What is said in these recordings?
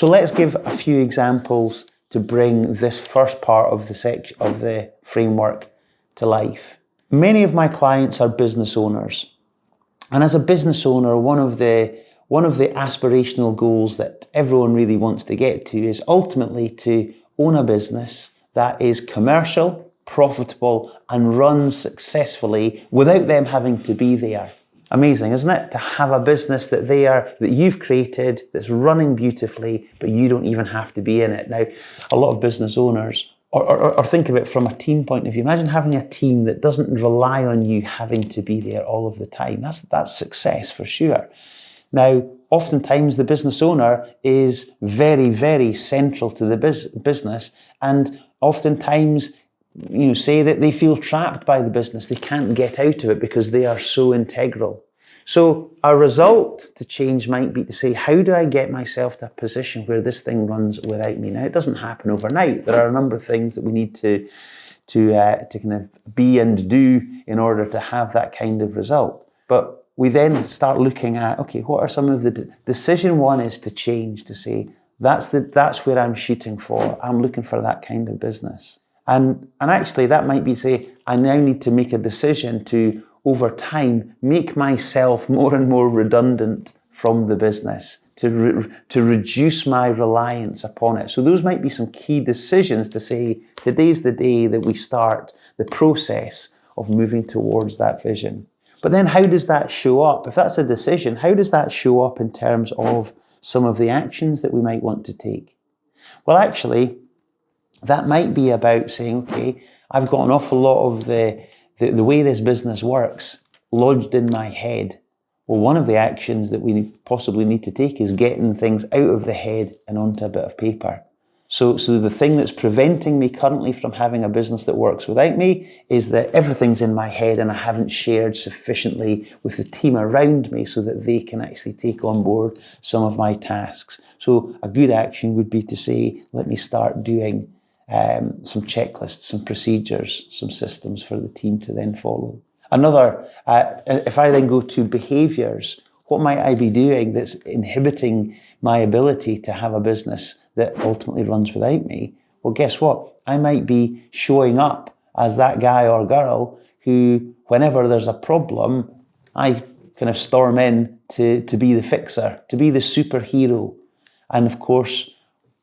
So let's give a few examples to bring this first part of the framework to life. Many of my clients are business owners. And as a business owner, one of the aspirational goals that everyone really wants to get to is ultimately to own a business that is commercial, profitable, and runs successfully without them having to be there. Amazing, isn't it? To have a business that you've created, that's running beautifully, but you don't even have to be in it. Now, a lot of business owners, or think of it from a team point of view. Imagine having a team that doesn't rely on you having to be there all of the time. That's success for sure. Now, oftentimes the business owner is very, very central to the business, and oftentimes say that they feel trapped by the business. They can't get out of it because they are so integral. So a result to change might be to say, how do I get myself to a position where this thing runs without me? Now, it doesn't happen overnight. There are a number of things that we need to kind of be and do in order to have that kind of result. But we then start looking at, okay, what are some of the decision one is to change, to say, that's where I'm shooting for. I'm looking for that kind of business. And actually that might be say, I now need to make a decision to, over time, make myself more and more redundant from the business, to reduce my reliance upon it. So those might be some key decisions to say, today's the day that we start the process of moving towards that vision. But then how does that show up? If that's a decision, how does that show up in terms of some of the actions that we might want to take? Well, actually, that might be about saying, okay, I've got an awful lot of the way this business works lodged in my head. Well, one of the actions that we possibly need to take is getting things out of the head and onto a bit of paper. So the thing that's preventing me currently from having a business that works without me is that everything's in my head and I haven't shared sufficiently with the team around me so that they can actually take on board some of my tasks. So a good action would be to say, let me start doing some checklists, some procedures, some systems for the team to then follow. Another, if I then go to behaviours, what might I be doing that's inhibiting my ability to have a business that ultimately runs without me? Well, guess what? I might be showing up as that guy or girl who, whenever there's a problem, I kind of storm in to be the fixer, to be the superhero. And of course,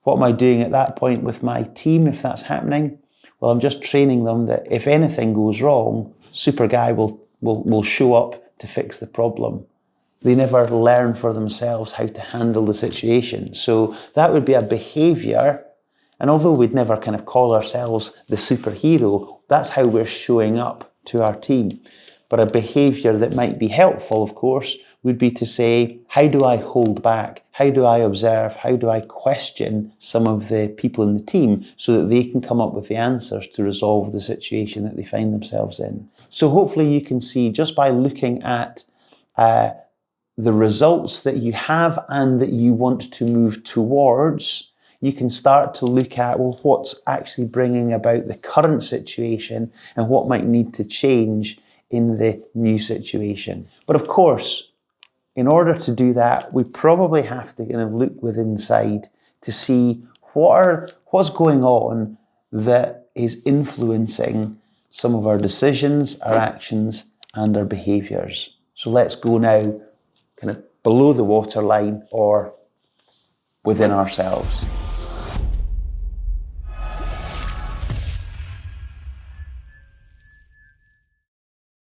what am I doing at that point with my team if that's happening? Well, I'm just training them that if anything goes wrong, super guy will show up to fix the problem. They never learn for themselves how to handle the situation. So that would be a behaviour. And although we'd never kind of call ourselves the superhero, that's how we're showing up to our team. But a behaviour that might be helpful, of course, would be to say, how do I hold back? How do I observe? How do I question some of the people in the team so that they can come up with the answers to resolve the situation that they find themselves in? So hopefully you can see, just by looking at the results that you have and that you want to move towards, you can start to look at, well, what's actually bringing about the current situation and what might need to change in the new situation. But of course, in order to do that, we probably have to kind of look within inside to see what's going on that is influencing some of our decisions, our actions, and our behaviours. So let's go now kind of below the waterline or within ourselves.